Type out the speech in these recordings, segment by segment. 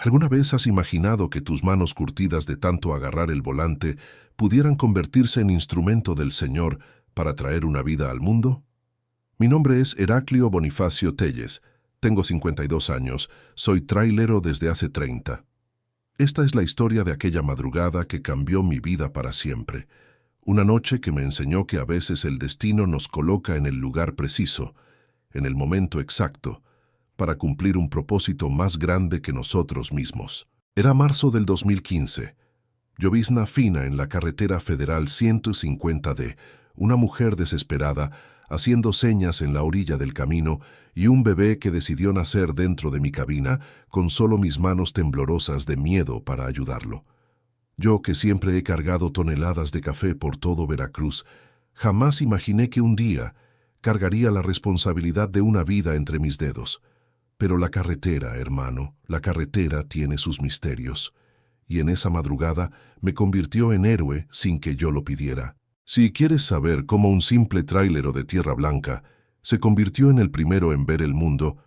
¿Alguna vez has imaginado que tus manos curtidas de tanto agarrar el volante pudieran convertirse en instrumento del Señor para traer una vida al mundo? Mi nombre es Heraclio Bonifacio Telles. Tengo 52 años. Soy trailero desde hace 30. Esta es la historia de aquella madrugada que cambió mi vida para siempre. Una noche que me enseñó que a veces el destino nos coloca en el lugar preciso, en el momento exacto, para cumplir un propósito más grande que nosotros mismos. Era marzo del 2015. Llovizna fina en la carretera federal 150D, una mujer desesperada haciendo señas en la orilla del camino y un bebé que decidió nacer dentro de mi cabina con solo mis manos temblorosas de miedo para ayudarlo. Yo, que siempre he cargado toneladas de café por todo Veracruz, jamás imaginé que un día cargaría la responsabilidad de una vida entre mis dedos. Pero la carretera, hermano, la carretera tiene sus misterios. Y en esa madrugada me convirtió en héroe sin que yo lo pidiera. Si quieres saber cómo un simple tráilero de Tierra Blanca se convirtió en el primero en ver el mundo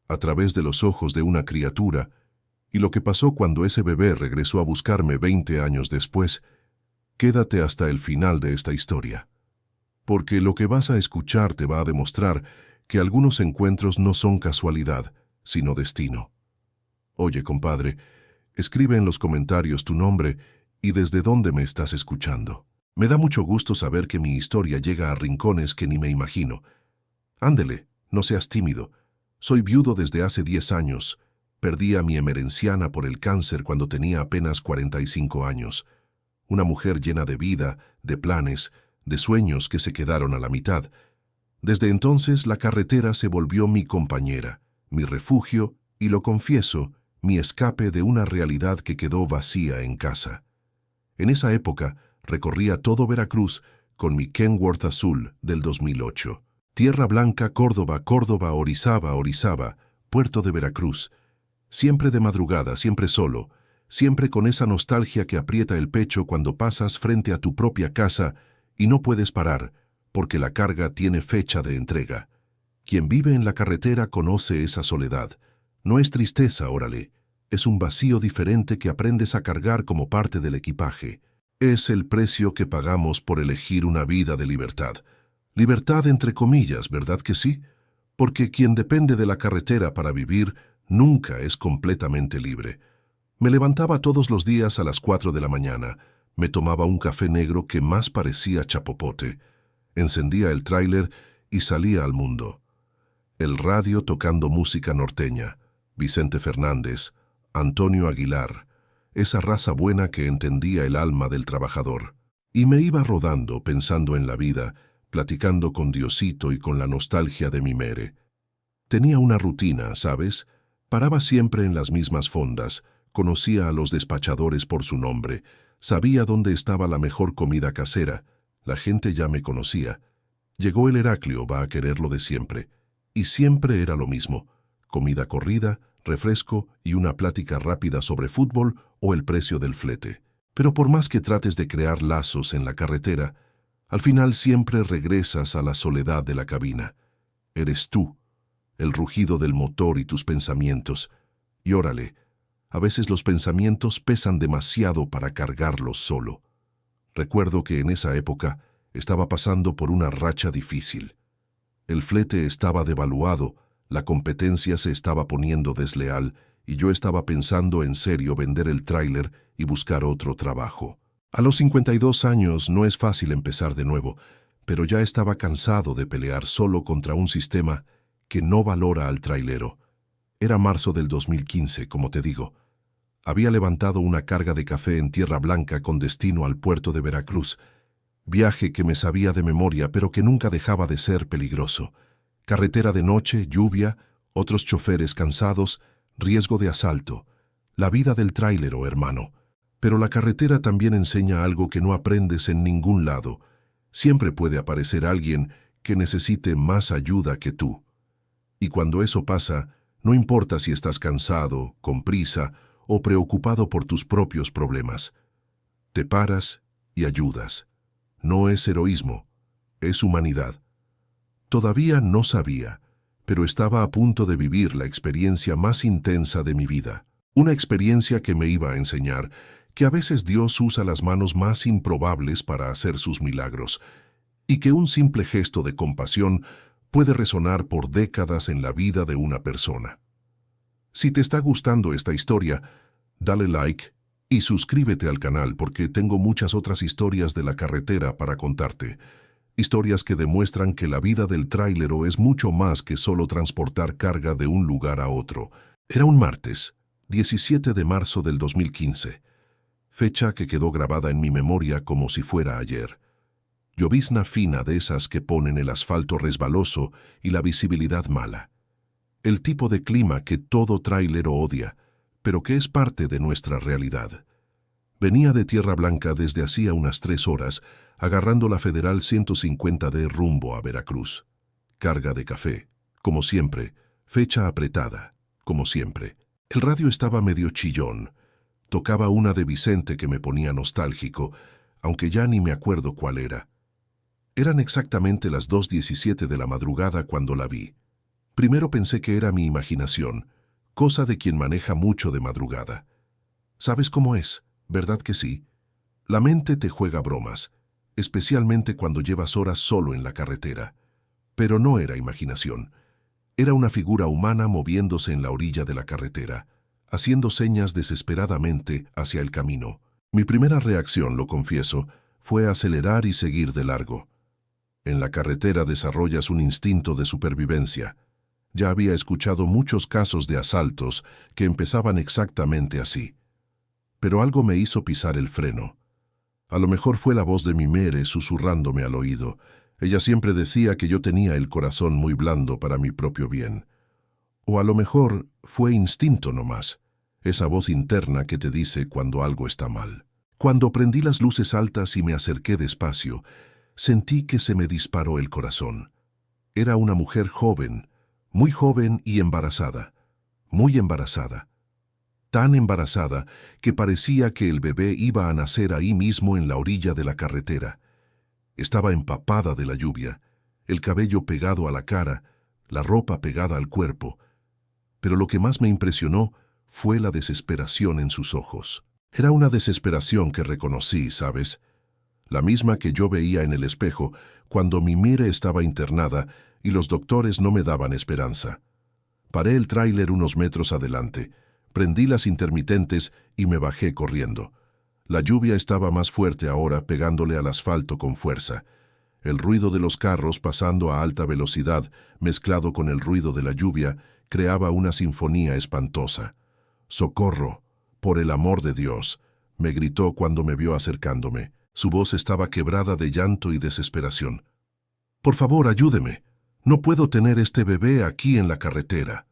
a través de los ojos de una criatura, y lo que pasó cuando ese bebé regresó a buscarme 20 años después, quédate hasta el final de esta historia. Porque lo que vas a escuchar te va a demostrar que algunos encuentros no son casualidad, sino destino. Oye, compadre, escribe en los comentarios tu nombre y desde dónde me estás escuchando. Me da mucho gusto saber que mi historia llega a rincones que ni me imagino. Ándele, no seas tímido. Soy viudo desde hace 10 años. Perdí a mi emerenciana por el cáncer cuando tenía apenas 45 años. Una mujer llena de vida, de planes, de sueños que se quedaron a la mitad. Desde entonces la carretera se volvió mi compañera, mi refugio y, lo confieso, mi escape de una realidad que quedó vacía en casa. En esa época recorría todo Veracruz con mi Kenworth azul del 2008. Tierra Blanca, Córdoba, Córdoba, Orizaba, Orizaba, Puerto de Veracruz. Siempre de madrugada, siempre solo, siempre con esa nostalgia que aprieta el pecho cuando pasas frente a tu propia casa y no puedes parar, porque la carga tiene fecha de entrega. Quien vive en la carretera conoce esa soledad. No es tristeza, órale. Es un vacío diferente que aprendes a cargar como parte del equipaje. Es el precio que pagamos por elegir una vida de libertad. Libertad entre comillas, ¿verdad que sí? Porque quien depende de la carretera para vivir nunca es completamente libre. Me levantaba todos los días a las 4 de la mañana. Me tomaba un café negro que más parecía chapopote. Encendía el tráiler y salía al mundo. El radio tocando música norteña, Vicente Fernández, Antonio Aguilar, esa raza buena que entendía el alma del trabajador. Y me iba rodando pensando en la vida, platicando con Diosito y con la nostalgia de mi mere. Tenía una rutina, ¿sabes? Paraba siempre en las mismas fondas, conocía a los despachadores por su nombre, sabía dónde estaba la mejor comida casera, la gente ya me conocía. Llegó el Heraclio, va a querer lo de siempre. Y siempre era lo mismo, comida corrida, refresco y una plática rápida sobre fútbol o el precio del flete. Pero por más que trates de crear lazos en la carretera, al final siempre regresas a la soledad de la cabina. Eres tú, el rugido del motor y tus pensamientos. Y órale, a veces los pensamientos pesan demasiado para cargarlos solo. Recuerdo que en esa época estaba pasando por una racha difícil. El flete estaba devaluado, la competencia se estaba poniendo desleal y yo estaba pensando en serio vender el tráiler y buscar otro trabajo. A los 52 años no es fácil empezar de nuevo, pero ya estaba cansado de pelear solo contra un sistema que no valora al trailero. Era marzo del 2015, como te digo. Había levantado una carga de café en Tierra Blanca con destino al puerto de Veracruz. Viaje que me sabía de memoria, pero que nunca dejaba de ser peligroso. Carretera de noche, lluvia, otros choferes cansados, riesgo de asalto. La vida del tráilero, hermano. Pero la carretera también enseña algo que no aprendes en ningún lado. Siempre puede aparecer alguien que necesite más ayuda que tú. Y cuando eso pasa, no importa si estás cansado, con prisa o preocupado por tus propios problemas. Te paras y ayudas. No es heroísmo, es humanidad. Todavía no sabía, pero estaba a punto de vivir la experiencia más intensa de mi vida. Una experiencia que me iba a enseñar que a veces Dios usa las manos más improbables para hacer sus milagros, y que un simple gesto de compasión puede resonar por décadas en la vida de una persona. Si te está gustando esta historia, dale like y suscríbete al canal porque tengo muchas otras historias de la carretera para contarte. Historias que demuestran que la vida del tráilero es mucho más que solo transportar carga de un lugar a otro. Era un martes, 17 de marzo del 2015, fecha que quedó grabada en mi memoria como si fuera ayer. Llovizna fina de esas que ponen el asfalto resbaloso y la visibilidad mala. El tipo de clima que todo tráilero odia, pero que es parte de nuestra realidad. Venía de Tierra Blanca desde hacía unas 3 horas, agarrando la Federal 150D rumbo a Veracruz. Carga de café, como siempre, fecha apretada, como siempre. El radio estaba medio chillón. Tocaba una de Vicente que me ponía nostálgico, aunque ya ni me acuerdo cuál era. Eran exactamente las 2:17 de la madrugada cuando la vi. Primero pensé que era mi imaginación, cosa de quien maneja mucho de madrugada. ¿Sabes cómo es? ¿Verdad que sí? La mente te juega bromas, especialmente cuando llevas horas solo en la carretera. Pero no era imaginación. Era una figura humana moviéndose en la orilla de la carretera, haciendo señas desesperadamente hacia el camino. Mi primera reacción, lo confieso, fue acelerar y seguir de largo. En la carretera desarrollas un instinto de supervivencia. Ya había escuchado muchos casos de asaltos que empezaban exactamente así. Pero algo me hizo pisar el freno. A lo mejor fue la voz de mi mere susurrándome al oído. Ella siempre decía que yo tenía el corazón muy blando para mi propio bien. O a lo mejor fue instinto nomás, esa voz interna que te dice cuando algo está mal. Cuando prendí las luces altas y me acerqué despacio, sentí que se me disparó el corazón. Era una mujer joven y embarazada, muy embarazada. Tan embarazada que parecía que el bebé iba a nacer ahí mismo en la orilla de la carretera. Estaba empapada de la lluvia, el cabello pegado a la cara, la ropa pegada al cuerpo. Pero lo que más me impresionó fue la desesperación en sus ojos. Era una desesperación que reconocí, ¿sabes? La misma que yo veía en el espejo cuando mi Mire estaba internada y los doctores no me daban esperanza. Paré el tráiler unos metros adelante, prendí las intermitentes y me bajé corriendo. La lluvia estaba más fuerte ahora, pegándole al asfalto con fuerza. El ruido de los carros pasando a alta velocidad, mezclado con el ruido de la lluvia, creaba una sinfonía espantosa. «¡Socorro! ¡Por el amor de Dios!», me gritó cuando me vio acercándome. Su voz estaba quebrada de llanto y desesperación. «Por favor, ayúdeme. No puedo tener este bebé aquí en la carretera».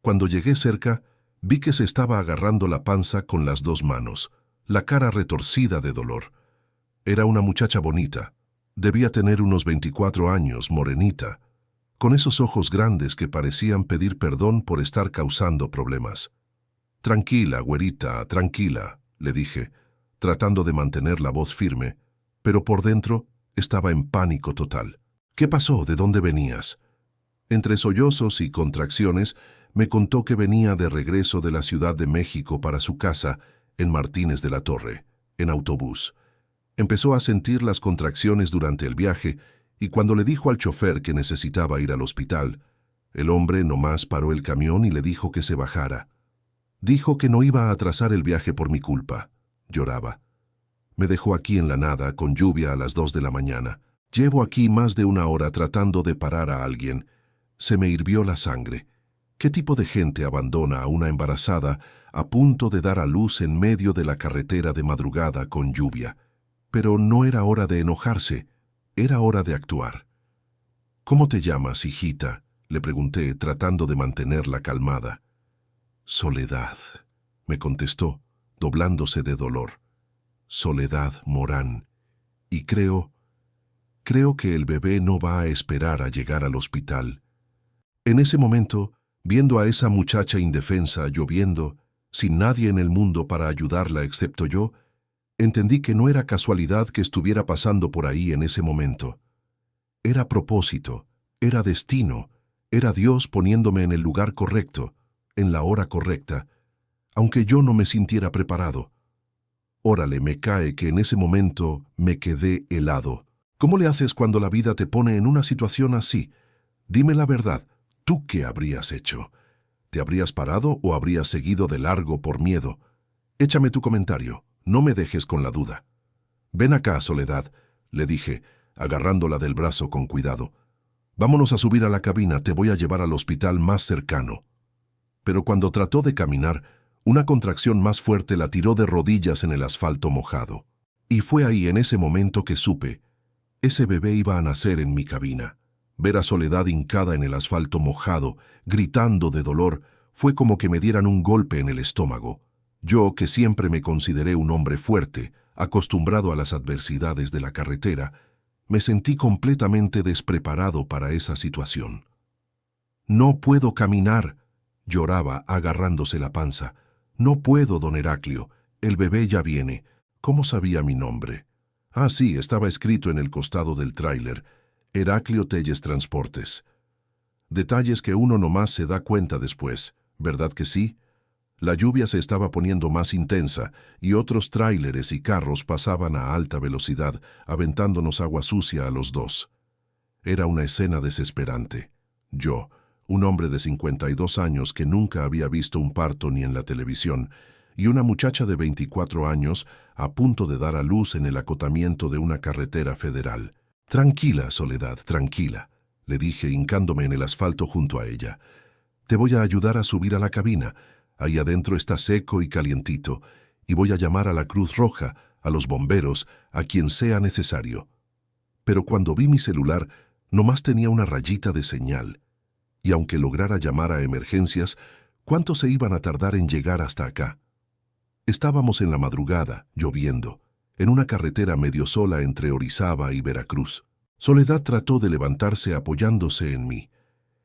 Cuando llegué cerca, vi que se estaba agarrando la panza con las 2 manos, la cara retorcida de dolor. Era una muchacha bonita. Debía tener unos 24 años, morenita, con esos ojos grandes que parecían pedir perdón por estar causando problemas. «Tranquila, güerita, tranquila», le dije, tratando de mantener la voz firme, pero por dentro estaba en pánico total. «¿Qué pasó? ¿De dónde venías?». Entre sollozos y contracciones, me contó que venía de regreso de la Ciudad de México para su casa en Martínez de la Torre, en autobús. Empezó a sentir las contracciones durante el viaje y cuando le dijo al chofer que necesitaba ir al hospital, el hombre nomás paró el camión y le dijo que se bajara. Dijo que no iba a atrasar el viaje por mi culpa. Lloraba. Me dejó aquí en la nada, con lluvia a las 2 de la mañana. Llevo aquí más de 1 hora tratando de parar a alguien. Se me hirvió la sangre. ¿Qué tipo de gente abandona a una embarazada a punto de dar a luz en medio de la carretera de madrugada con lluvia? Pero no era hora de enojarse, era hora de actuar. «¿Cómo te llamas, hijita?», le pregunté, tratando de mantenerla calmada. «Soledad», me contestó, doblándose de dolor. «Soledad Morán. Y creo que el bebé no va a esperar a llegar al hospital». En ese momento, viendo a esa muchacha indefensa lloviendo, sin nadie en el mundo para ayudarla excepto yo, entendí que no era casualidad que estuviera pasando por ahí en ese momento. Era propósito, era destino, era Dios poniéndome en el lugar correcto, en la hora correcta, aunque yo no me sintiera preparado. Órale, me cae que en ese momento me quedé helado. ¿Cómo le haces cuando la vida te pone en una situación así? Dime la verdad, ¿tú qué habrías hecho? ¿Te habrías parado o habrías seguido de largo por miedo? Échame tu comentario, no me dejes con la duda. Ven acá, Soledad, le dije, agarrándola del brazo con cuidado. Vámonos a subir a la cabina, te voy a llevar al hospital más cercano. Pero cuando trató de caminar, una contracción más fuerte la tiró de rodillas en el asfalto mojado. Y fue ahí en ese momento que supe, ese bebé iba a nacer en mi cabina. Ver a Soledad hincada en el asfalto mojado, gritando de dolor, fue como que me dieran un golpe en el estómago. Yo, que siempre me consideré un hombre fuerte, acostumbrado a las adversidades de la carretera, me sentí completamente despreparado para esa situación. «No puedo caminar», lloraba agarrándose la panza. «No puedo, don Heraclio, el bebé ya viene». ¿Cómo sabía mi nombre? Ah, sí, estaba escrito en el costado del tráiler, Heraclio Telles Transportes. Detalles que uno nomás se da cuenta después, ¿verdad que sí? La lluvia se estaba poniendo más intensa y otros tráileres y carros pasaban a alta velocidad, aventándonos agua sucia a los dos. Era una escena desesperante. Yo, un hombre de 52 años que nunca había visto un parto ni en la televisión, y una muchacha de 24 años a punto de dar a luz en el acotamiento de una carretera federal. «Tranquila, Soledad, tranquila», le dije hincándome en el asfalto junto a ella. «Te voy a ayudar a subir a la cabina. Ahí adentro está seco y calientito, y voy a llamar a la Cruz Roja, a los bomberos, a quien sea necesario». Pero cuando vi mi celular, nomás tenía una rayita de señal. Y aunque lograra llamar a emergencias, ¿cuánto se iban a tardar en llegar hasta acá? Estábamos en la madrugada, lloviendo, en una carretera medio sola entre Orizaba y Veracruz. Soledad trató de levantarse apoyándose en mí.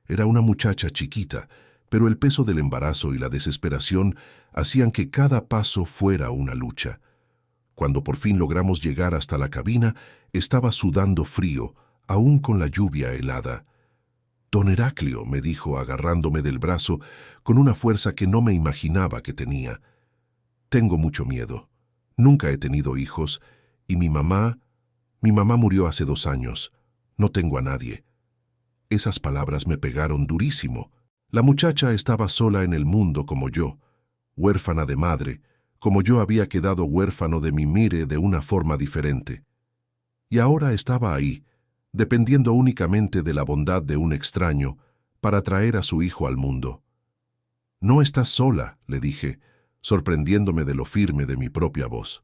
Era una muchacha chiquita, pero el peso del embarazo y la desesperación hacían que cada paso fuera una lucha. Cuando por fin logramos llegar hasta la cabina, estaba sudando frío, aún con la lluvia helada. «Don Heraclio», me dijo agarrándome del brazo con una fuerza que no me imaginaba que tenía. «Tengo mucho miedo. Nunca he tenido hijos, y mi mamá murió hace 2 años. No tengo a nadie». Esas palabras me pegaron durísimo. La muchacha estaba sola en el mundo como yo, huérfana de madre, como yo había quedado huérfano de mi Mire de una forma diferente. Y ahora estaba ahí, dependiendo únicamente de la bondad de un extraño para traer a su hijo al mundo. «No estás sola», le dije, sorprendiéndome de lo firme de mi propia voz.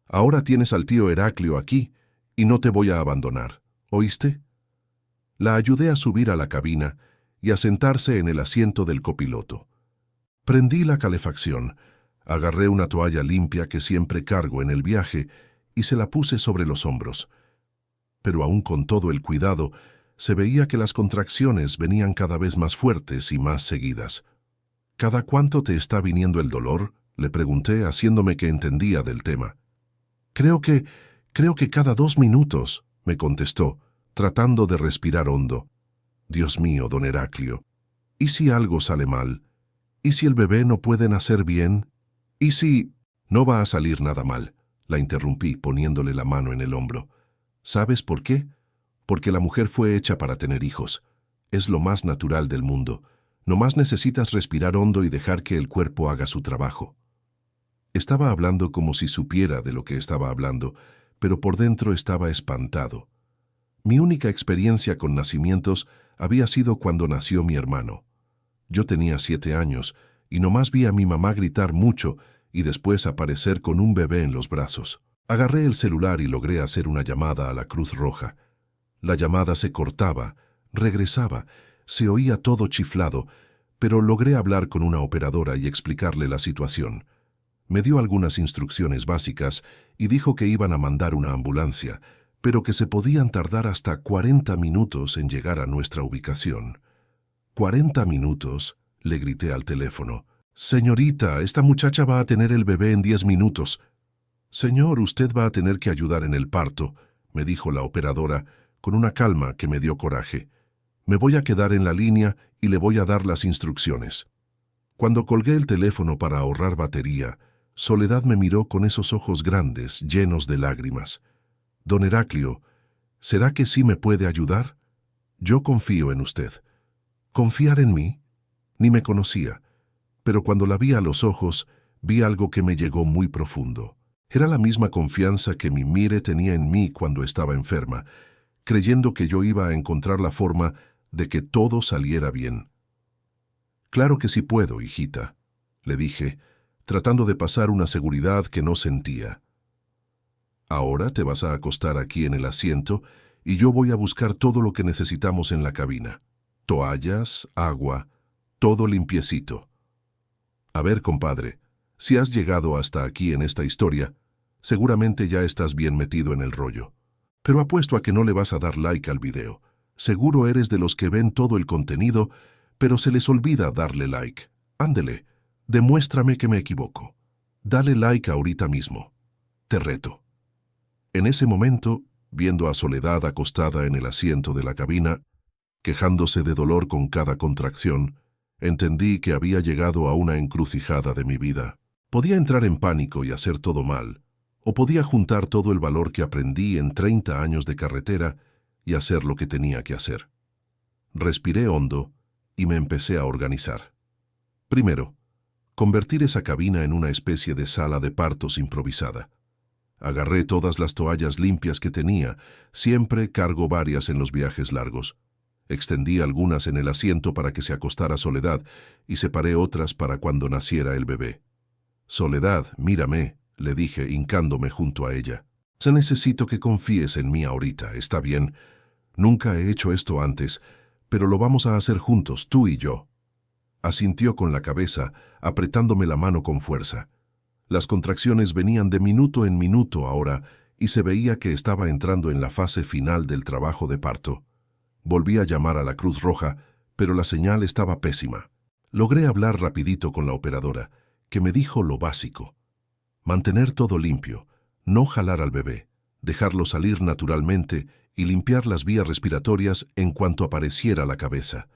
«Ahora tienes al tío Heraclio aquí y no te voy a abandonar, ¿oíste?» La ayudé a subir a la cabina y a sentarse en el asiento del copiloto. Prendí la calefacción, agarré una toalla limpia que siempre cargo en el viaje y se la puse sobre los hombros. Pero aún con todo el cuidado, se veía que las contracciones venían cada vez más fuertes y más seguidas. «¿Cada cuánto te está viniendo el dolor?», le pregunté, haciéndome que entendía del tema. Creo que cada 2 minutos», me contestó, tratando de respirar hondo. «Dios mío, don Heraclio, ¿y si algo sale mal? ¿Y si el bebé no puede nacer bien? ¿Y si...?» «No va a salir nada mal», la interrumpí poniéndole la mano en el hombro. «¿Sabes por qué? Porque la mujer fue hecha para tener hijos. Es lo más natural del mundo. Nomás necesitas respirar hondo y dejar que el cuerpo haga su trabajo». Estaba hablando como si supiera de lo que estaba hablando, pero por dentro estaba espantado. Mi única experiencia con nacimientos había sido cuando nació mi hermano. Yo tenía 7 años y nomás vi a mi mamá gritar mucho y después aparecer con un bebé en los brazos. Agarré el celular y logré hacer una llamada a la Cruz Roja. La llamada se cortaba, regresaba, se oía todo chiflado, pero logré hablar con una operadora y explicarle la situación. Me dio algunas instrucciones básicas y dijo que iban a mandar una ambulancia, pero que se podían tardar hasta 40 minutos en llegar a nuestra ubicación. «¿40 minutos?» le grité al teléfono. «Señorita, esta muchacha va a tener el bebé en 10 minutos». «Señor, usted va a tener que ayudar en el parto», me dijo la operadora, con una calma que me dio coraje. «Me voy a quedar en la línea y le voy a dar las instrucciones». Cuando colgué el teléfono para ahorrar batería, Soledad me miró con esos ojos grandes, llenos de lágrimas. «Don Heraclio, ¿será que sí me puede ayudar? Yo confío en usted». ¿Confiar en mí? Ni me conocía, pero cuando la vi a los ojos, vi algo que me llegó muy profundo. Era la misma confianza que mi Mire tenía en mí cuando estaba enferma, creyendo que yo iba a encontrar la forma de que todo saliera bien. «Claro que sí puedo, hijita», le dije, tratando de pasar una seguridad que no sentía. «Ahora te vas a acostar aquí en el asiento y yo voy a buscar todo lo que necesitamos en la cabina. Toallas, agua, todo limpiecito. A ver, compadre, si has llegado hasta aquí en esta historia, seguramente ya estás bien metido en el rollo. Pero apuesto a que no le vas a dar like al video. Seguro eres de los que ven todo el contenido, pero se les olvida darle like. Ándele, demuéstrame que me equivoco. Dale like ahorita mismo. Te reto». En ese momento, viendo a Soledad acostada en el asiento de la cabina, quejándose de dolor con cada contracción, entendí que había llegado a una encrucijada de mi vida. Podía entrar en pánico y hacer todo mal, o podía juntar todo el valor que aprendí en 30 años de carretera y hacer lo que tenía que hacer. Respiré hondo y me empecé a organizar. Primero, convertir esa cabina en una especie de sala de partos improvisada. Agarré todas las toallas limpias que tenía, siempre cargo varias en los viajes largos. Extendí algunas en el asiento para que se acostara Soledad y separé otras para cuando naciera el bebé. «Soledad, mírame», le dije, hincándome junto a ella. «Necesito que confíes en mí ahorita, ¿está bien? Nunca he hecho esto antes, pero lo vamos a hacer juntos, tú y yo». Asintió con la cabeza, apretándome la mano con fuerza. Las contracciones venían de minuto en minuto ahora y se veía que estaba entrando en la fase final del trabajo de parto. Volví a llamar a la Cruz Roja, pero la señal estaba pésima. Logré hablar rapidito con la operadora, que me dijo lo básico. Mantener todo limpio, no jalar al bebé, dejarlo salir naturalmente y limpiar las vías respiratorias en cuanto apareciera la cabeza.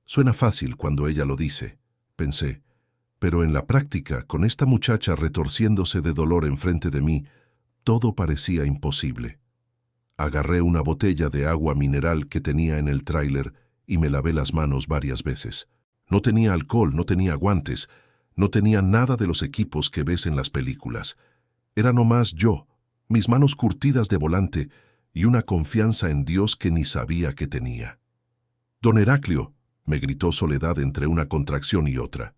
Suena fácil cuando ella lo dice, pensé, pero en la práctica, con esta muchacha retorciéndose de dolor enfrente de mí, todo parecía imposible. Agarré una botella de agua mineral que tenía en el tráiler y me lavé las manos varias veces. No tenía alcohol, no tenía guantes, no tenía nada de los equipos que ves en las películas. Era nomás yo, mis manos curtidas de volante y una confianza en Dios que ni sabía que tenía. «Don Heraclio», me gritó Soledad entre una contracción y otra.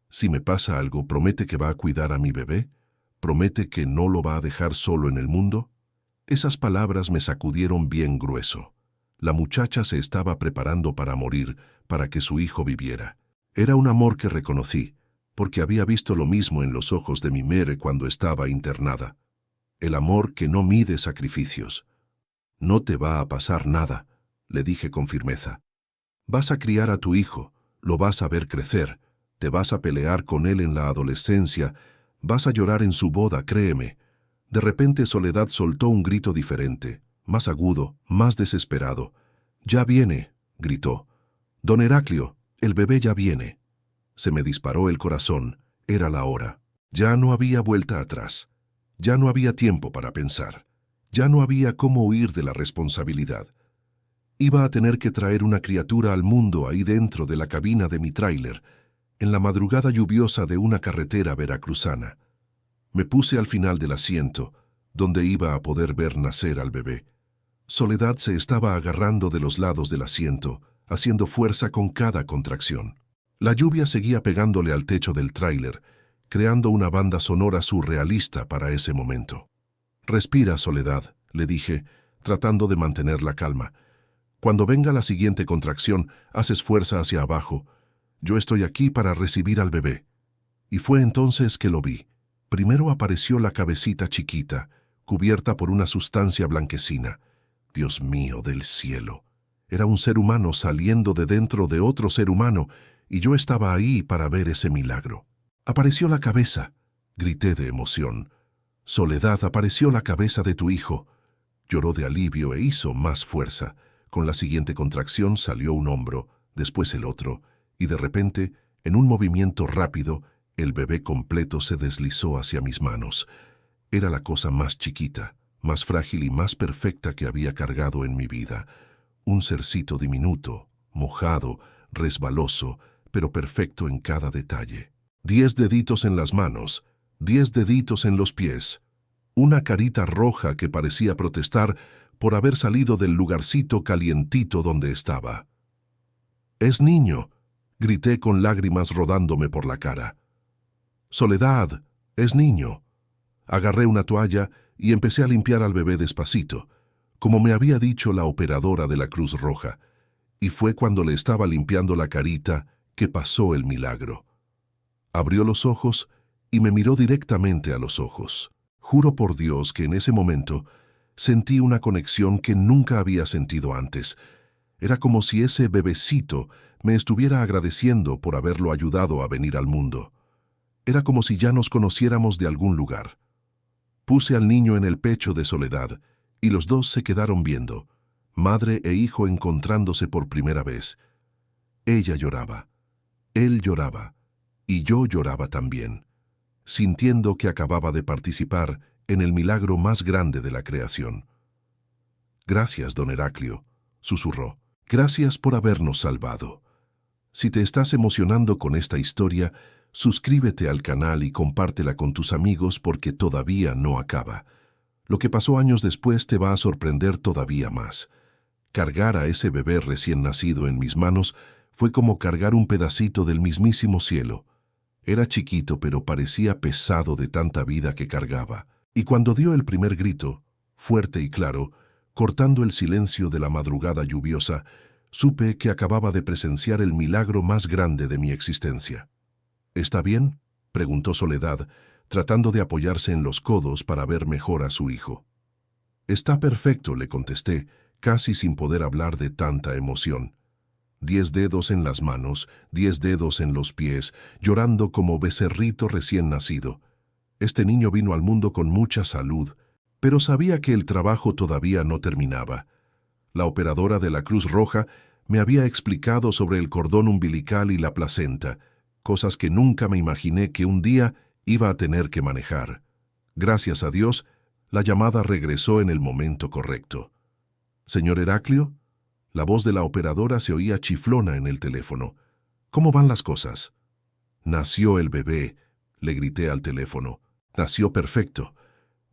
«Si me pasa algo, ¿promete que va a cuidar a mi bebé? ¿Promete que no lo va a dejar solo en el mundo?» Esas palabras me sacudieron bien grueso. La muchacha se estaba preparando para morir, para que su hijo viviera. Era un amor que reconocí, porque había visto lo mismo en los ojos de mi Mere cuando estaba internada. El amor que no mide sacrificios. «No te va a pasar nada», le dije con firmeza. «Vas a criar a tu hijo, lo vas a ver crecer, te vas a pelear con él en la adolescencia, vas a llorar en su boda, créeme». De repente Soledad soltó un grito diferente, más agudo, más desesperado. «Ya viene», gritó. «Don Heraclio, el bebé ya viene». Se me disparó el corazón, era la hora. Ya no había vuelta atrás. Ya no había tiempo para pensar. Ya no había cómo huir de la responsabilidad. Iba a tener que traer una criatura al mundo ahí dentro de la cabina de mi tráiler, en la madrugada lluviosa de una carretera veracruzana. Me puse al final del asiento, donde iba a poder ver nacer al bebé. Soledad se estaba agarrando de los lados del asiento, haciendo fuerza con cada contracción. La lluvia seguía pegándole al techo del tráiler, creando una banda sonora surrealista para ese momento. «Respira, Soledad», le dije, tratando de mantener la calma. «Cuando venga la siguiente contracción, haces fuerza hacia abajo. Yo estoy aquí para recibir al bebé». Y fue entonces que lo vi. Primero apareció la cabecita chiquita, cubierta por una sustancia blanquecina. Dios mío del cielo. Era un ser humano saliendo de dentro de otro ser humano, y yo estaba ahí para ver ese milagro. «Apareció la cabeza», grité de emoción. «Soledad, apareció la cabeza de tu hijo». Lloró de alivio e hizo más fuerza. Con la siguiente contracción salió un hombro, después el otro, y de repente En un movimiento rápido, el bebé completo se deslizó hacia mis manos. Era la cosa más chiquita, más frágil y más perfecta que había cargado en mi vida. Un sercito diminuto, mojado, resbaloso, pero perfecto en cada detalle. 10 deditos en las manos, 10 deditos en los pies. Una carita roja que parecía protestar por haber salido del lugarcito calientito donde estaba. «¡Es niño!», grité con lágrimas rodándome por la cara. «Soledad, es niño». Agarré una toalla y empecé a limpiar al bebé despacito, como me había dicho la operadora de la Cruz Roja, y fue cuando le estaba limpiando la carita que pasó el milagro. Abrió los ojos y me miró directamente a los ojos. Juro por Dios que en ese momento sentí una conexión que nunca había sentido antes. Era como si ese bebecito me estuviera agradeciendo por haberlo ayudado a venir al mundo. Era como si ya nos conociéramos de algún lugar. Puse al niño en el pecho de Soledad y los dos se quedaron viendo, madre e hijo encontrándose por primera vez. Ella lloraba, él lloraba y yo lloraba también, sintiendo que acababa de participar en el milagro más grande de la creación. «Gracias, don Heraclio», susurró. «Gracias por habernos salvado. Si te estás emocionando con esta historia, suscríbete al canal y compártela con tus amigos porque todavía no acaba. Lo que pasó años después te va a sorprender todavía más. Cargar a ese bebé recién nacido en mis manos fue como cargar un pedacito del mismísimo cielo. Era chiquito, pero parecía pesado de tanta vida que cargaba. Y cuando dio el primer grito, fuerte y claro, cortando el silencio de la madrugada lluviosa, supe que acababa de presenciar el milagro más grande de mi existencia. «¿Está bien?», preguntó Soledad, tratando de apoyarse en los codos para ver mejor a su hijo. «Está perfecto», le contesté, casi sin poder hablar de tanta emoción. 10 dedos en las manos, 10 dedos en los pies, llorando como becerrito recién nacido. Este niño vino al mundo con mucha salud, pero sabía que el trabajo todavía no terminaba. La operadora de la Cruz Roja me había explicado sobre el cordón umbilical y la placenta, cosas que nunca me imaginé que un día iba a tener que manejar. Gracias a Dios, la llamada regresó en el momento correcto. «Señor Heraclio», la voz de la operadora se oía chiflona en el teléfono. «¿Cómo van las cosas?» «Nació el bebé», le grité al teléfono. «Nació perfecto.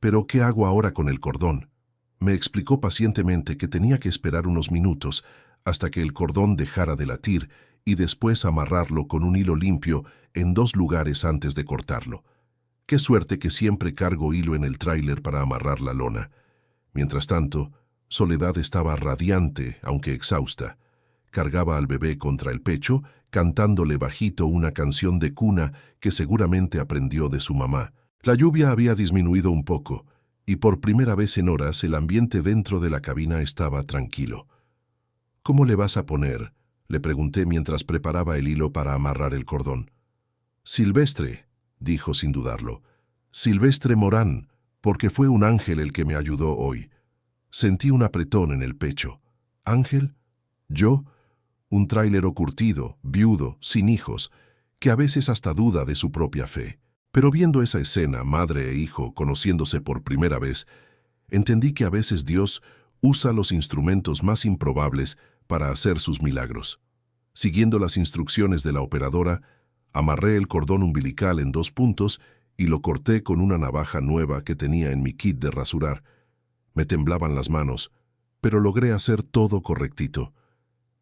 Pero ¿qué hago ahora con el cordón?». Me explicó pacientemente que tenía que esperar unos minutos hasta que el cordón dejara de latir y después amarrarlo con un hilo limpio en 2 lugares antes de cortarlo. Qué suerte que siempre cargo hilo en el tráiler para amarrar la lona. Mientras tanto, Soledad estaba radiante, aunque exhausta. Cargaba al bebé contra el pecho, cantándole bajito una canción de cuna que seguramente aprendió de su mamá. La lluvia había disminuido un poco, y por primera vez en horas el ambiente dentro de la cabina estaba tranquilo. «¿Cómo le vas a poner?», le pregunté mientras preparaba el hilo para amarrar el cordón. «Silvestre», dijo sin dudarlo. «Silvestre Morán, porque fue un ángel el que me ayudó hoy». Sentí un apretón en el pecho. ¿Ángel? ¿Yo? Un tráilero curtido, viudo, sin hijos, que a veces hasta duda de su propia fe. Pero viendo esa escena, madre e hijo conociéndose por primera vez, entendí que a veces Dios usa los instrumentos más improbables para hacer sus milagros. Siguiendo las instrucciones de la operadora, amarré el cordón umbilical en 2 puntos y lo corté con una navaja nueva que tenía en mi kit de rasurar. Me temblaban las manos, pero logré hacer todo correctito.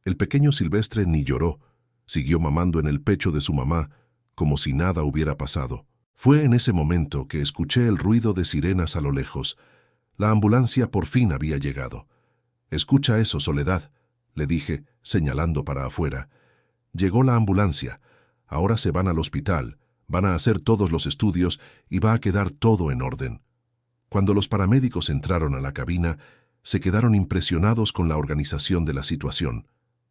El pequeño Silvestre ni lloró, siguió mamando en el pecho de su mamá, como si nada hubiera pasado. Fue en ese momento que escuché el ruido de sirenas a lo lejos. La ambulancia por fin había llegado. «Escucha eso, Soledad», le dije, señalando para afuera. «Llegó la ambulancia. Ahora se van al hospital, van a hacer todos los estudios y va a quedar todo en orden». Cuando los paramédicos entraron a la cabina, se quedaron impresionados con la organización de la situación.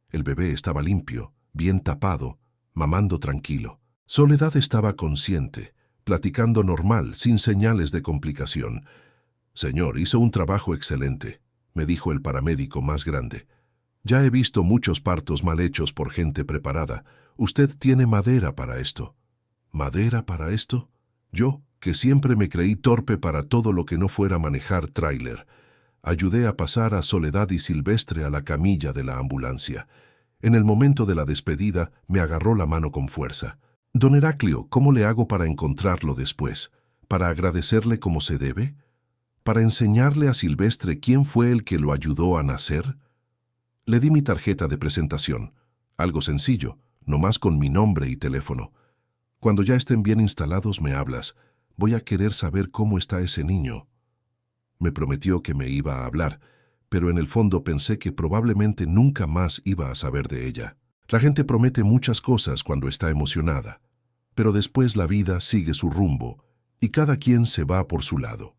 El bebé estaba limpio, bien tapado, mamando tranquilo. Soledad estaba consciente, platicando normal, sin señales de complicación. «Señor, hizo un trabajo excelente», me dijo el paramédico más grande. Ya he visto muchos partos mal hechos por gente preparada. Usted tiene madera para esto. ¿Madera para esto? Yo, que siempre me creí torpe para todo lo que no fuera manejar tráiler, ayudé a pasar a Soledad y Silvestre a la camilla de la ambulancia. En el momento de la despedida, me agarró la mano con fuerza. Don Heraclio, ¿cómo le hago para encontrarlo después? ¿Para agradecerle como se debe? ¿Para enseñarle a Silvestre quién fue el que lo ayudó a nacer? Le di mi tarjeta de presentación. Algo sencillo, nomás con mi nombre y teléfono. Cuando ya estén bien instalados me hablas. Voy a querer saber cómo está ese niño. Me prometió que me iba a hablar, pero en el fondo pensé que probablemente nunca más iba a saber de ella. La gente promete muchas cosas cuando está emocionada, pero después la vida sigue su rumbo y cada quien se va por su lado.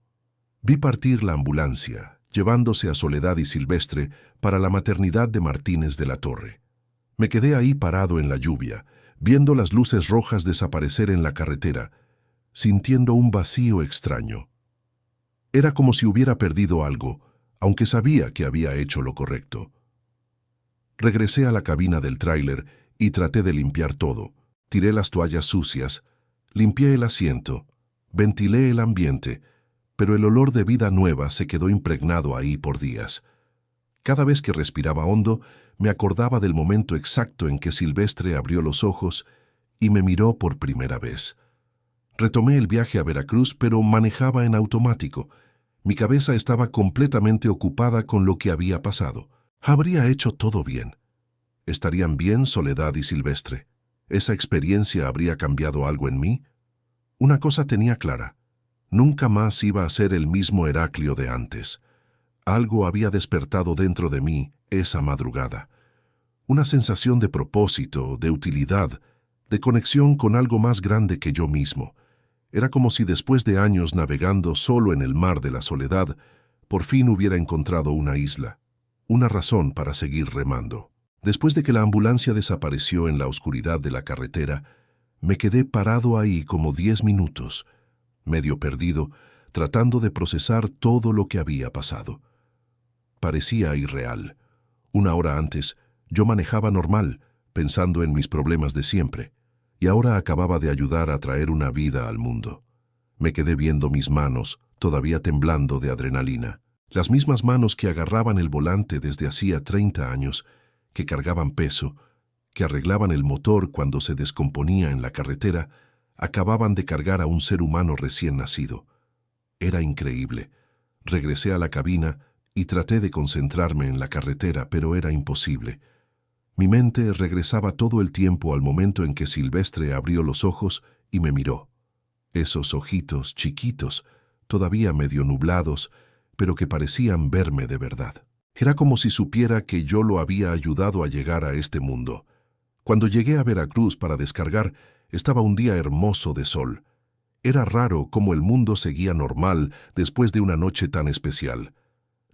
Vi partir la ambulancia, llevándose a Soledad y Silvestre para la maternidad de Martínez de la Torre. Me quedé ahí parado en la lluvia, viendo las luces rojas desaparecer en la carretera, sintiendo un vacío extraño. Era como si hubiera perdido algo, aunque sabía que había hecho lo correcto. Regresé a la cabina del tráiler y traté de limpiar todo. Tiré las toallas sucias, limpié el asiento, ventilé el ambiente, pero el olor de vida nueva se quedó impregnado ahí por días. Cada vez que respiraba hondo, me acordaba del momento exacto en que Silvestre abrió los ojos y me miró por primera vez. Retomé el viaje a Veracruz, pero manejaba en automático. Mi cabeza estaba completamente ocupada con lo que había pasado. Habría hecho todo bien. ¿Estarían bien Soledad y Silvestre? ¿Esa experiencia habría cambiado algo en mí? Una cosa tenía clara. Nunca más iba a ser el mismo Heraclio de antes. Algo había despertado dentro de mí esa madrugada. Una sensación de propósito, de utilidad, de conexión con algo más grande que yo mismo. Era como si después de años navegando solo en el mar de la soledad, por fin hubiera encontrado una isla, una razón para seguir remando. Después de que la ambulancia desapareció en la oscuridad de la carretera, me quedé parado ahí como 10 minutos, medio perdido, tratando de procesar todo lo que había pasado. Parecía irreal. Una hora antes, yo manejaba normal, pensando en mis problemas de siempre, y ahora acababa de ayudar a traer una vida al mundo. Me quedé viendo mis manos, todavía temblando de adrenalina. Las mismas manos que agarraban el volante desde hacía 30 años, que cargaban peso, que arreglaban el motor cuando se descomponía en la carretera, acababan de cargar a un ser humano recién nacido. Era increíble. Regresé a la cabina y traté de concentrarme en la carretera, pero era imposible. Mi mente regresaba todo el tiempo al momento en que Silvestre abrió los ojos y me miró. Esos ojitos chiquitos, todavía medio nublados, pero que parecían verme de verdad. Era como si supiera que yo lo había ayudado a llegar a este mundo. Cuando llegué a Veracruz para descargar, estaba un día hermoso de sol. Era raro cómo el mundo seguía normal después de una noche tan especial.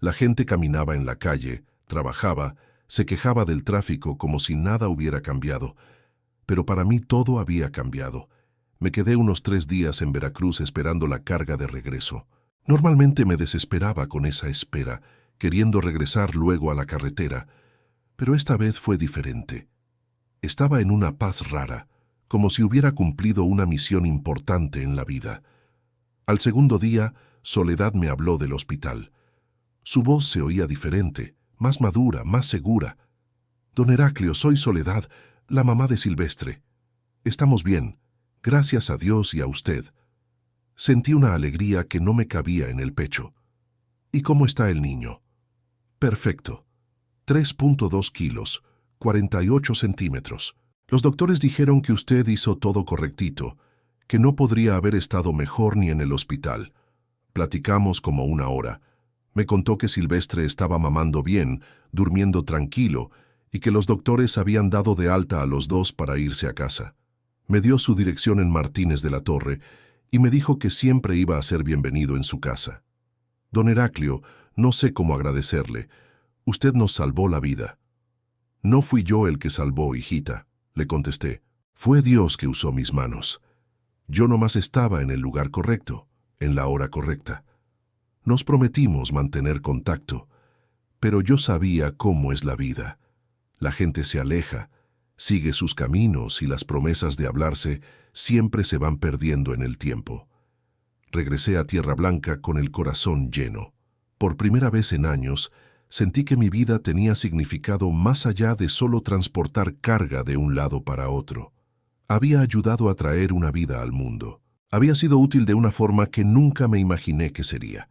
La gente caminaba en la calle, trabajaba, se quejaba del tráfico como si nada hubiera cambiado. Pero para mí todo había cambiado. Me quedé unos 3 días en Veracruz esperando la carga de regreso. Normalmente me desesperaba con esa espera, queriendo regresar luego a la carretera, pero esta vez fue diferente. Estaba en una paz rara, como si hubiera cumplido una misión importante en la vida. Al segundo día, Soledad me habló del hospital. Su voz se oía diferente, más madura, más segura. «Don Heraclio, soy Soledad, la mamá de Silvestre. Estamos bien, gracias a Dios y a usted». Sentí una alegría que no me cabía en el pecho. «¿Y cómo está el niño?» «Perfecto. 3.2 kilos, 48 centímetros. Los doctores dijeron que usted hizo todo correctito, que no podría haber estado mejor ni en el hospital. Platicamos como 1 hora. Me contó que Silvestre estaba mamando bien, durmiendo tranquilo, y que los doctores habían dado de alta a los dos para irse a casa. Me dio su dirección en Martínez de la Torre y me dijo que siempre iba a ser bienvenido en su casa. Don Heraclio, no sé cómo agradecerle. Usted nos salvó la vida». «No fui yo el que salvó, hijita», le contesté. «Fue Dios que usó mis manos. Yo nomás estaba en el lugar correcto, en la hora correcta. Nos prometimos mantener contacto, Pero yo sabía cómo es la vida. La gente se aleja, sigue sus caminos y las promesas de hablarse siempre se van perdiendo en el tiempo. Regresé a Tierra Blanca con el corazón lleno. Por primera vez en años, sentí que mi vida tenía significado más allá de solo transportar carga de un lado para otro. Había ayudado a traer una vida al mundo. Había sido útil de una forma que nunca me imaginé que sería.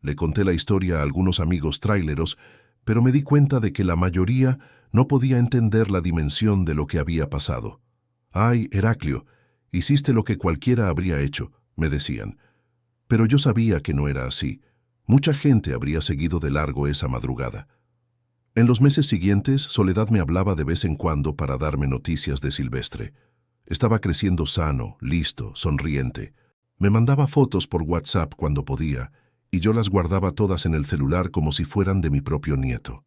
Le conté la historia a algunos amigos traileros, pero me di cuenta de que la mayoría no podía entender la dimensión de lo que había pasado. «Ay, Heraclio, hiciste lo que cualquiera habría hecho», me decían. Pero yo sabía que no era así. Mucha gente habría seguido de largo esa madrugada. En los meses siguientes, Soledad me hablaba de vez en cuando para darme noticias de Silvestre. Estaba creciendo sano, listo, sonriente. Me mandaba fotos por WhatsApp cuando podía, y yo las guardaba todas en el celular como si fueran de mi propio nieto.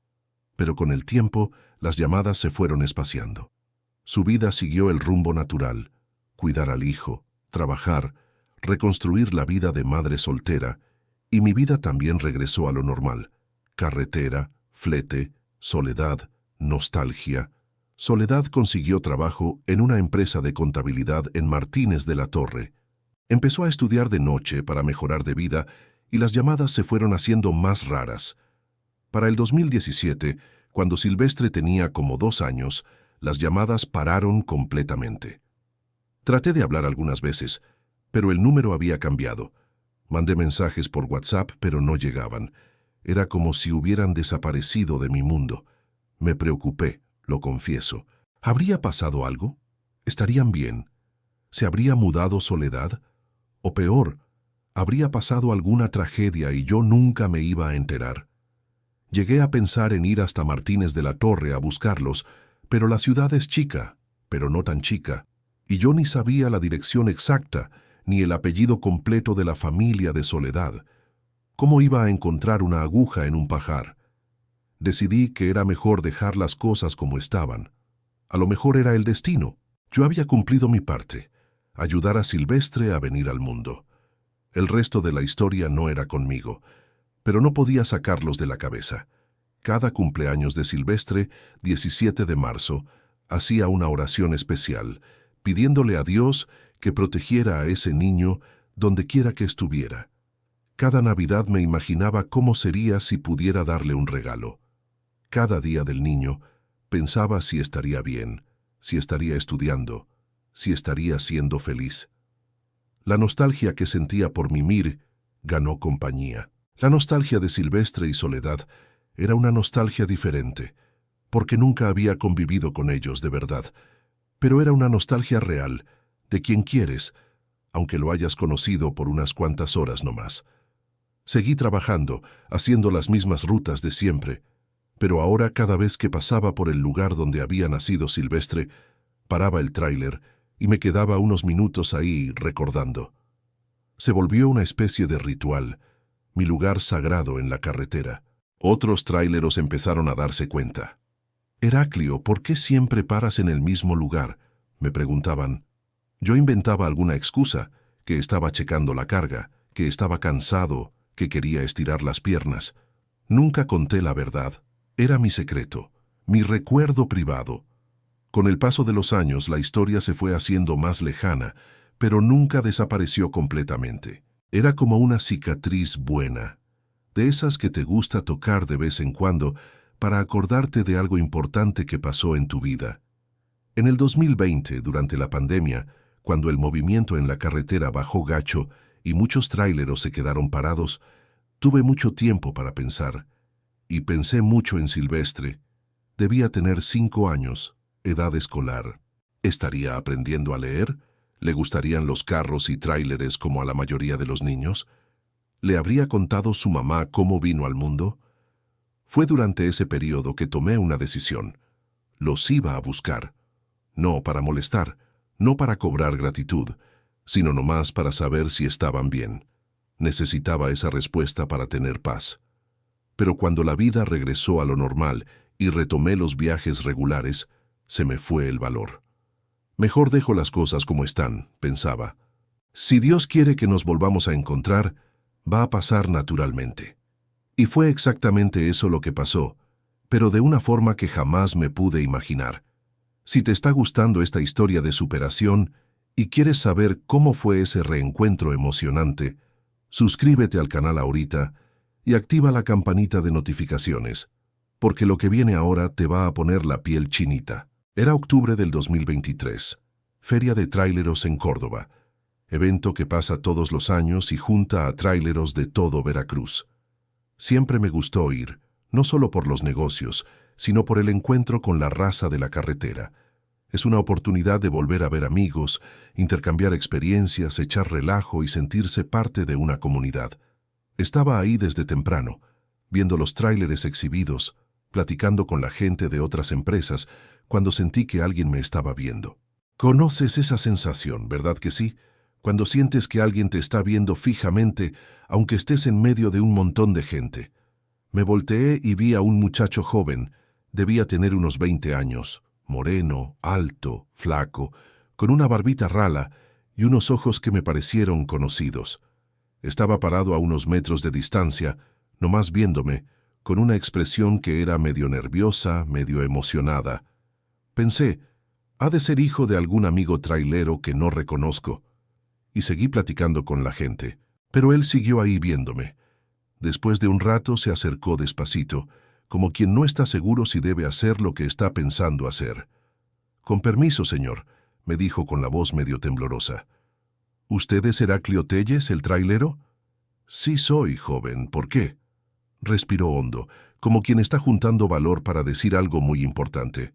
Pero con el tiempo, las llamadas se fueron espaciando. Su vida siguió el rumbo natural: cuidar al hijo, trabajar, reconstruir la vida de madre soltera, y mi vida también regresó a lo normal: carretera, flete, soledad, nostalgia. Soledad consiguió trabajo en una empresa de contabilidad en Martínez de la Torre. Empezó a estudiar de noche para mejorar de vida y las llamadas se fueron haciendo más raras. Para el 2017, cuando Silvestre tenía como 2 años, las llamadas pararon completamente. Traté de hablar algunas veces, pero el número había cambiado. Mandé mensajes por WhatsApp, pero no llegaban. Era como si hubieran desaparecido de mi mundo. Me preocupé, lo confieso. ¿Habría pasado algo? ¿Estarían bien? ¿Se habría mudado Soledad? O peor, ¿habría pasado alguna tragedia y yo nunca me iba a enterar? Llegué a pensar en ir hasta Martínez de la Torre a buscarlos, pero la ciudad es chica, pero no tan chica, y yo ni sabía la dirección exacta ni el apellido completo de la familia de Soledad. ¿Cómo iba a encontrar una aguja en un pajar? Decidí que era mejor dejar las cosas como estaban. A lo mejor era el destino. Yo había cumplido mi parte: ayudar a Silvestre a venir al mundo. El resto de la historia no era conmigo, pero no podía sacarlos de la cabeza. Cada cumpleaños de Silvestre, 17 de marzo, hacía una oración especial, pidiéndole a Dios que protegiera a ese niño donde quiera que estuviera. Cada Navidad me imaginaba cómo sería si pudiera darle un regalo. Cada día del niño pensaba si estaría bien, si estaría estudiando, si estaría siendo feliz. La nostalgia que sentía por Mimir ganó compañía. La nostalgia de Silvestre y Soledad era una nostalgia diferente, porque nunca había convivido con ellos de verdad, pero era una nostalgia real, de quien quieres, aunque lo hayas conocido por unas cuantas horas nomás. Seguí trabajando, haciendo las mismas rutas de siempre, pero ahora cada vez que pasaba por el lugar donde había nacido Silvestre, paraba el tráiler y me quedaba unos minutos ahí recordando. Se volvió una especie de ritual, mi lugar sagrado en la carretera. Otros tráileros empezaron a darse cuenta. «Heraclio, ¿por qué siempre paras en el mismo lugar?», me preguntaban. Yo inventaba alguna excusa, que estaba checando la carga, que estaba cansado, que quería estirar las piernas. Nunca conté la verdad. Era mi secreto, mi recuerdo privado. Con el paso de los años, la historia se fue haciendo más lejana, pero nunca desapareció completamente. Era como una cicatriz buena, de esas que te gusta tocar de vez en cuando para acordarte de algo importante que pasó en tu vida. En el 2020, durante la pandemia, cuando el movimiento en la carretera bajó gacho y muchos tráileros se quedaron parados, tuve mucho tiempo para pensar. Y pensé mucho en Silvestre. Debía tener 5 años, edad escolar. ¿Estaría aprendiendo a leer? ¿Le gustarían los carros y tráileres como a la mayoría de los niños? ¿Le habría contado su mamá cómo vino al mundo? Fue durante ese periodo que tomé una decisión. Los iba a buscar. No para molestar, no para cobrar gratitud, sino nomás para saber si estaban bien. Necesitaba esa respuesta para tener paz. Pero cuando la vida regresó a lo normal y retomé los viajes regulares, se me fue el valor. Mejor dejo las cosas como están, pensaba. Si Dios quiere que nos volvamos a encontrar, va a pasar naturalmente. Y fue exactamente eso lo que pasó, pero de una forma que jamás me pude imaginar. Si te está gustando esta historia de superación y quieres saber cómo fue ese reencuentro emocionante, suscríbete al canal ahorita y activa la campanita de notificaciones, porque lo que viene ahora te va a poner la piel chinita. Era octubre del 2023, Feria de Tráileros en Córdoba, evento que pasa todos los años y junta a tráileros de todo Veracruz. Siempre me gustó ir, no solo por los negocios, sino por el encuentro con la raza de la carretera. Es una oportunidad de volver a ver amigos, intercambiar experiencias, echar relajo y sentirse parte de una comunidad. Estaba ahí desde temprano, viendo los tráileres exhibidos, platicando con la gente de otras empresas, cuando sentí que alguien me estaba viendo. ¿Conoces esa sensación, verdad que sí? Cuando sientes que alguien te está viendo fijamente, aunque estés en medio de un montón de gente. Me volteé y vi a un muchacho joven, debía tener unos 20 años, moreno, alto, flaco, con una barbita rala y unos ojos que me parecieron conocidos. Estaba parado a unos metros de distancia, nomás viéndome, con una expresión que era medio nerviosa, medio emocionada. Pensé, ha de ser hijo de algún amigo trailero que no reconozco. Y seguí platicando con la gente, pero él siguió ahí viéndome. Después de un rato se acercó despacito, como quien no está seguro si debe hacer lo que está pensando hacer. «Con permiso, señor», me dijo con la voz medio temblorosa. «¿Usted es Heraclio Telles, el trailero?» «Sí soy, joven. ¿Por qué?» Respiró hondo, como quien está juntando valor para decir algo muy importante.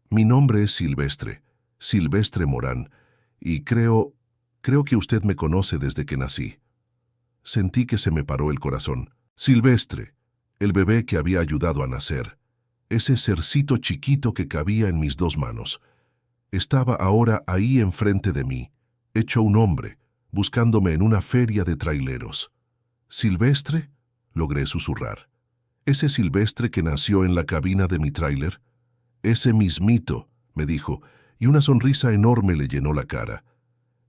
«Mi nombre es Silvestre, Silvestre Morán, y creo que usted me conoce desde que nací». Sentí que se me paró el corazón. Silvestre, el bebé que había ayudado a nacer, ese sercito chiquito que cabía en mis dos manos, estaba ahora ahí enfrente de mí, hecho un hombre, buscándome en una feria de traileros. «¿Silvestre?», logré susurrar. «¿Ese Silvestre que nació en la cabina de mi tráiler?» «Ese mismito», me dijo, y una sonrisa enorme le llenó la cara.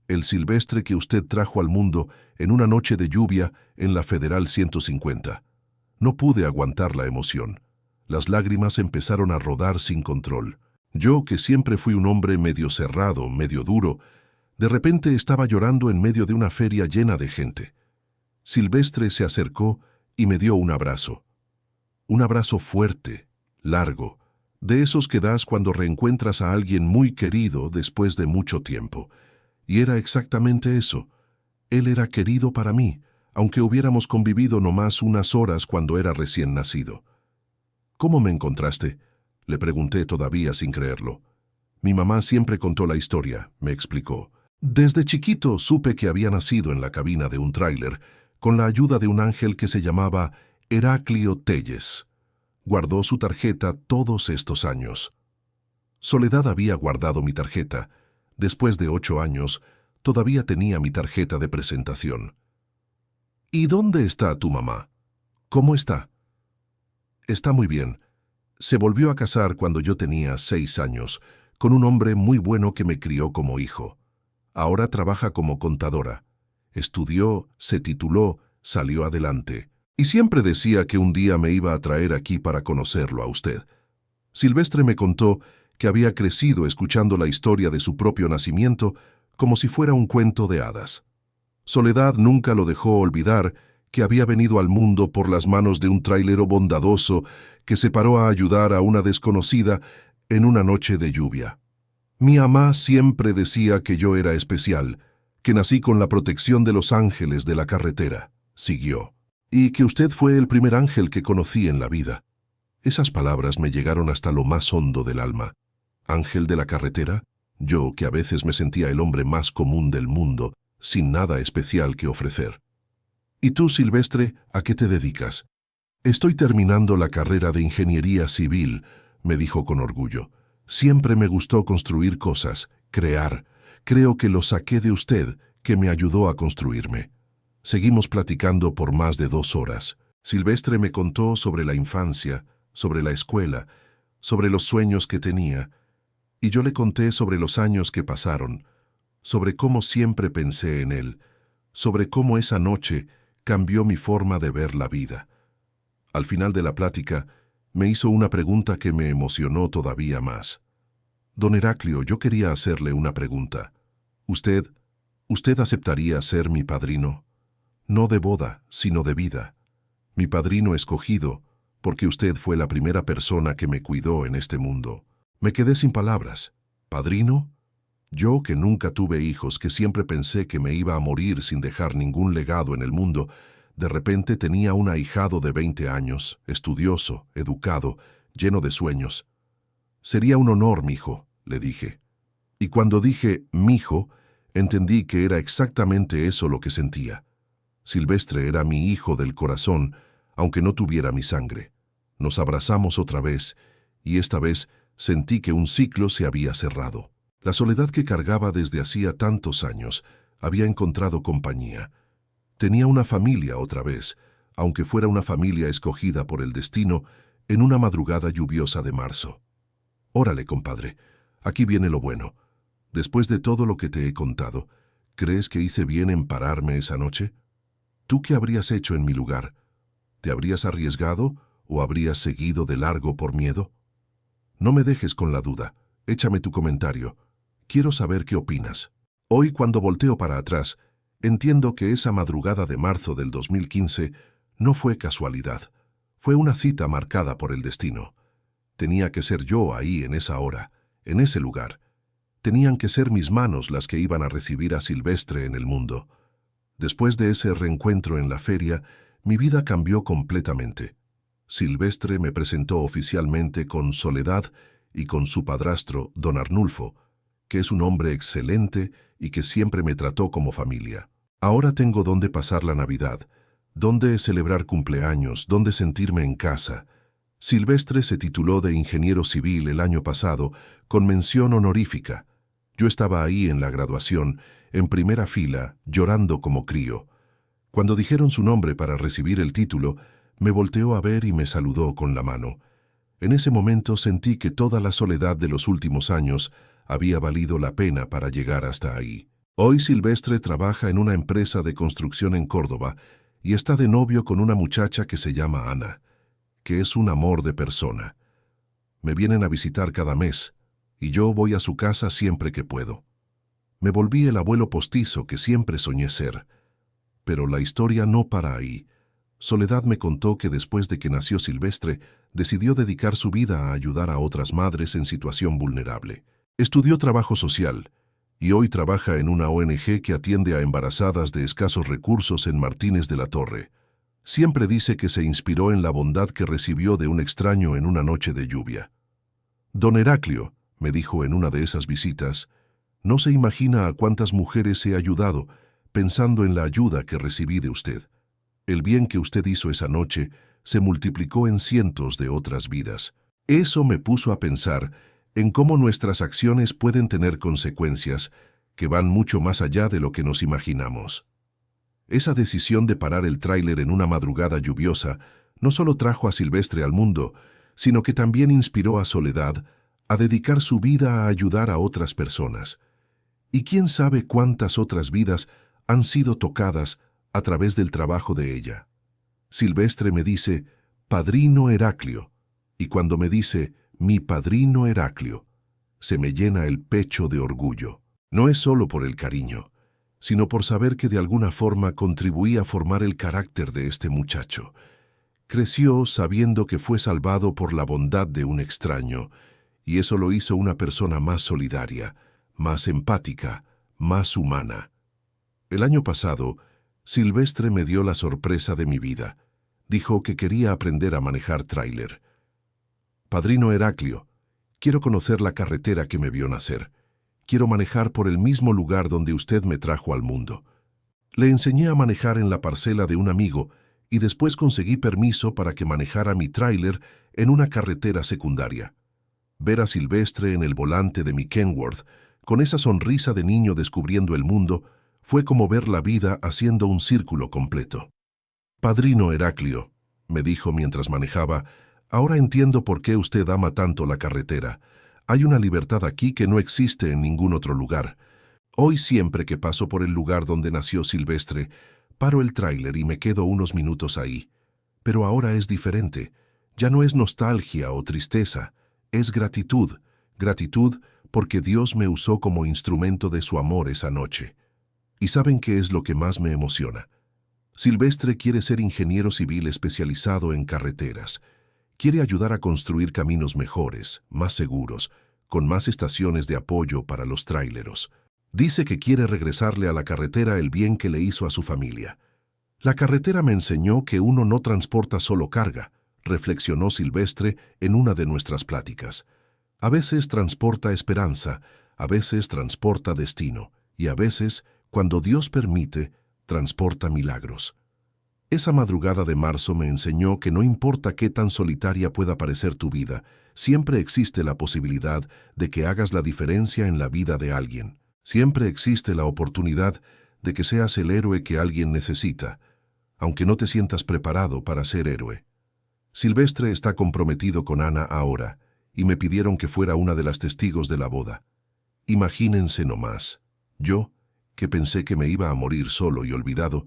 «El Silvestre que usted trajo al mundo en una noche de lluvia en la Federal 150. No pude aguantar la emoción. Las lágrimas empezaron a rodar sin control. Yo, que siempre fui un hombre medio cerrado, medio duro, de repente estaba llorando en medio de una feria llena de gente. Silvestre se acercó y me dio un abrazo. Un abrazo fuerte, largo, de esos que das cuando reencuentras a alguien muy querido después de mucho tiempo. Y era exactamente eso. Él era querido para mí, aunque hubiéramos convivido nomás unas horas cuando era recién nacido. «¿Cómo me encontraste?», le pregunté todavía sin creerlo. «Mi mamá siempre contó la historia», me explicó. «Desde chiquito supe que había nacido en la cabina de un tráiler, con la ayuda de un ángel que se llamaba Heraclio Telles. Guardó su tarjeta todos estos años». Soledad había guardado mi tarjeta. Después de 8 años, todavía tenía mi tarjeta de presentación. «¿Y dónde está tu mamá? ¿Cómo está?» «Está muy bien. Se volvió a casar cuando yo tenía 6 años, con un hombre muy bueno que me crió como hijo. Ahora trabaja como contadora. Estudió, se tituló, salió adelante. Y siempre decía que un día me iba a traer aquí para conocerlo a usted». Silvestre me contó que había crecido escuchando la historia de su propio nacimiento como si fuera un cuento de hadas. Soledad nunca lo dejó olvidar que había venido al mundo por las manos de un trailero bondadoso que se paró a ayudar a una desconocida en una noche de lluvia. «Mi mamá siempre decía que yo era especial, que nací con la protección de los ángeles de la carretera», siguió, «y que usted fue el primer ángel que conocí en la vida». Esas palabras me llegaron hasta lo más hondo del alma. ¿Ángel de la carretera? Yo, que a veces me sentía el hombre más común del mundo, sin nada especial que ofrecer. «¿Y tú, Silvestre, a qué te dedicas?» «Estoy terminando la carrera de ingeniería civil», me dijo con orgullo. «Siempre me gustó construir cosas, crear. Creo que lo saqué de usted, que me ayudó a construirme». Seguimos platicando por más de 2 horas. Silvestre me contó sobre la infancia, sobre la escuela, sobre los sueños que tenía, y yo le conté sobre los años que pasaron, sobre cómo siempre pensé en él, sobre cómo esa noche cambió mi forma de ver la vida. Al final de la plática, me hizo una pregunta que me emocionó todavía más. Don Heraclio, yo quería hacerle una pregunta. ¿Usted aceptaría ser mi padrino? No de boda, sino de vida. Mi padrino escogido, porque usted fue la primera persona que me cuidó en este mundo. Me quedé sin palabras. ¿Padrino? Yo, que nunca tuve hijos, que siempre pensé que me iba a morir sin dejar ningún legado en el mundo, de repente tenía un ahijado de 20 años, estudioso, educado, lleno de sueños. Sería un honor, mijo, le dije. Y cuando dije mijo, entendí que era exactamente eso lo que sentía. Silvestre era mi hijo del corazón, aunque no tuviera mi sangre. Nos abrazamos otra vez, y esta vez sentí que un ciclo se había cerrado. La soledad que cargaba desde hacía tantos años había encontrado compañía. Tenía una familia otra vez, aunque fuera una familia escogida por el destino en una madrugada lluviosa de marzo. Órale, compadre, aquí viene lo bueno. Después de todo lo que te he contado, ¿crees que hice bien en pararme esa noche? ¿Tú qué habrías hecho en mi lugar? ¿Te habrías arriesgado o habrías seguido de largo por miedo? No me dejes con la duda. Échame tu comentario. Quiero saber qué opinas. Hoy, cuando volteo para atrás, entiendo que esa madrugada de marzo del 2015 no fue casualidad. Fue una cita marcada por el destino. Tenía que ser yo ahí en esa hora, en ese lugar. Tenían que ser mis manos las que iban a recibir a Silvestre en el mundo. Después de ese reencuentro en la feria, mi vida cambió completamente. Silvestre me presentó oficialmente con Soledad y con su padrastro, don Arnulfo, que es un hombre excelente y que siempre me trató como familia. Ahora tengo dónde pasar la Navidad, dónde celebrar cumpleaños, dónde sentirme en casa. Silvestre se tituló de ingeniero civil el año pasado, con mención honorífica. Yo estaba ahí en la graduación, en primera fila, llorando como crío. Cuando dijeron su nombre para recibir el título, me volteó a ver y me saludó con la mano. En ese momento sentí que toda la soledad de los últimos años había valido la pena para llegar hasta ahí. Hoy Silvestre trabaja en una empresa de construcción en Córdoba y está de novio con una muchacha que se llama Ana, que es un amor de persona. Me vienen a visitar cada mes, y yo voy a su casa siempre que puedo. Me volví el abuelo postizo que siempre soñé ser. Pero la historia no para ahí. Soledad me contó que después de que nació Silvestre, decidió dedicar su vida a ayudar a otras madres en situación vulnerable. Estudió trabajo social, y hoy trabaja en una ONG que atiende a embarazadas de escasos recursos en Martínez de la Torre. Siempre dice que se inspiró en la bondad que recibió de un extraño en una noche de lluvia. Don Heraclio, me dijo en una de esas visitas, no se imagina a cuántas mujeres he ayudado pensando en la ayuda que recibí de usted. El bien que usted hizo esa noche se multiplicó en cientos de otras vidas. Eso me puso a pensar en cómo nuestras acciones pueden tener consecuencias que van mucho más allá de lo que nos imaginamos. Esa decisión de parar el tráiler en una madrugada lluviosa no solo trajo a Silvestre al mundo, sino que también inspiró a Soledad a dedicar su vida a ayudar a otras personas. Y quién sabe cuántas otras vidas han sido tocadas a través del trabajo de ella. Silvestre me dice, padrino Heraclio, y cuando me dice, mi padrino Heraclio, se me llena el pecho de orgullo. No es solo por el cariño, sino por saber que de alguna forma contribuí a formar el carácter de este muchacho. Creció sabiendo que fue salvado por la bondad de un extraño, y eso lo hizo una persona más solidaria, más empática, más humana. El año pasado, Silvestre me dio la sorpresa de mi vida. Dijo que quería aprender a manejar tráiler. Padrino Heraclio, quiero conocer la carretera que me vio nacer. Quiero manejar por el mismo lugar donde usted me trajo al mundo. Le enseñé a manejar en la parcela de un amigo y después conseguí permiso para que manejara mi tráiler en una carretera secundaria. Ver a Silvestre en el volante de mi Kenworth, con esa sonrisa de niño descubriendo el mundo, fue como ver la vida haciendo un círculo completo. Padrino Heraclio, me dijo mientras manejaba, ahora entiendo por qué usted ama tanto la carretera. Hay una libertad aquí que no existe en ningún otro lugar. Hoy siempre que paso por el lugar donde nació Silvestre, paro el tráiler y me quedo unos minutos ahí. Pero ahora es diferente. Ya no es nostalgia o tristeza, es gratitud. Gratitud porque Dios me usó como instrumento de su amor esa noche. ¿Y saben qué es lo que más me emociona? Silvestre quiere ser ingeniero civil especializado en carreteras. Quiere ayudar a construir caminos mejores, más seguros, con más estaciones de apoyo para los tráileros. Dice que quiere regresarle a la carretera el bien que le hizo a su familia. La carretera me enseñó que uno no transporta solo carga, reflexionó Silvestre en una de nuestras pláticas. A veces transporta esperanza, a veces transporta destino, y a veces, cuando Dios permite, transporta milagros. Esa madrugada de marzo me enseñó que no importa qué tan solitaria pueda parecer tu vida, siempre existe la posibilidad de que hagas la diferencia en la vida de alguien. Siempre existe la oportunidad de que seas el héroe que alguien necesita, aunque no te sientas preparado para ser héroe. Silvestre está comprometido con Ana ahora, y me pidieron que fuera una de las testigos de la boda. Imagínense nomás, yo, que pensé que me iba a morir solo y olvidado,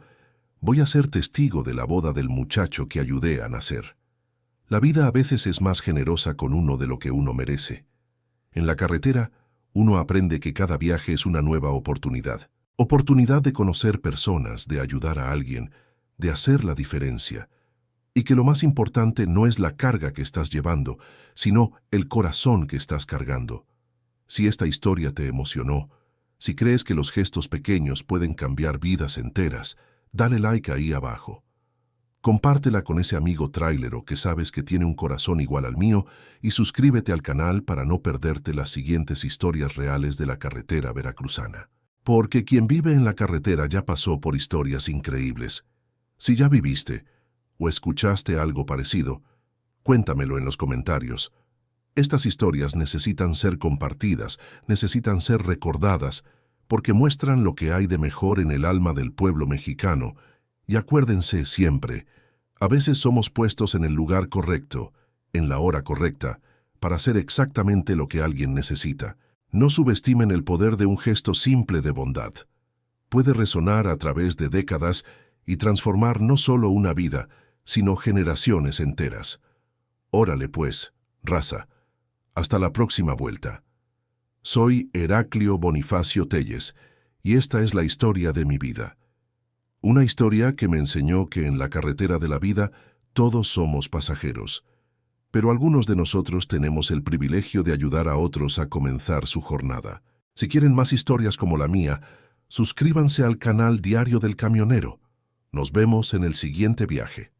voy a ser testigo de la boda del muchacho que ayudé a nacer. La vida a veces es más generosa con uno de lo que uno merece. En la carretera, uno aprende que cada viaje es una nueva oportunidad. Oportunidad de conocer personas, de ayudar a alguien, de hacer la diferencia. Y que lo más importante no es la carga que estás llevando, sino el corazón que estás cargando. Si esta historia te emocionó, si crees que los gestos pequeños pueden cambiar vidas enteras, dale like ahí abajo. Compártela con ese amigo trailero que sabes que tiene un corazón igual al mío y suscríbete al canal para no perderte las siguientes historias reales de la carretera veracruzana. Porque quien vive en la carretera ya pasó por historias increíbles. Si ya viviste o escuchaste algo parecido, cuéntamelo en los comentarios. Estas historias necesitan ser compartidas, necesitan ser recordadas, porque muestran lo que hay de mejor en el alma del pueblo mexicano. Y acuérdense siempre, a veces somos puestos en el lugar correcto, en la hora correcta, para hacer exactamente lo que alguien necesita. No subestimen el poder de un gesto simple de bondad. Puede resonar a través de décadas y transformar no solo una vida, sino generaciones enteras. Órale pues, raza. Hasta la próxima vuelta. Soy Heraclio Bonifacio Telles, y esta es la historia de mi vida. Una historia que me enseñó que en la carretera de la vida todos somos pasajeros, pero algunos de nosotros tenemos el privilegio de ayudar a otros a comenzar su jornada. Si quieren más historias como la mía, suscríbanse al canal Diario del Camionero. Nos vemos en el siguiente viaje.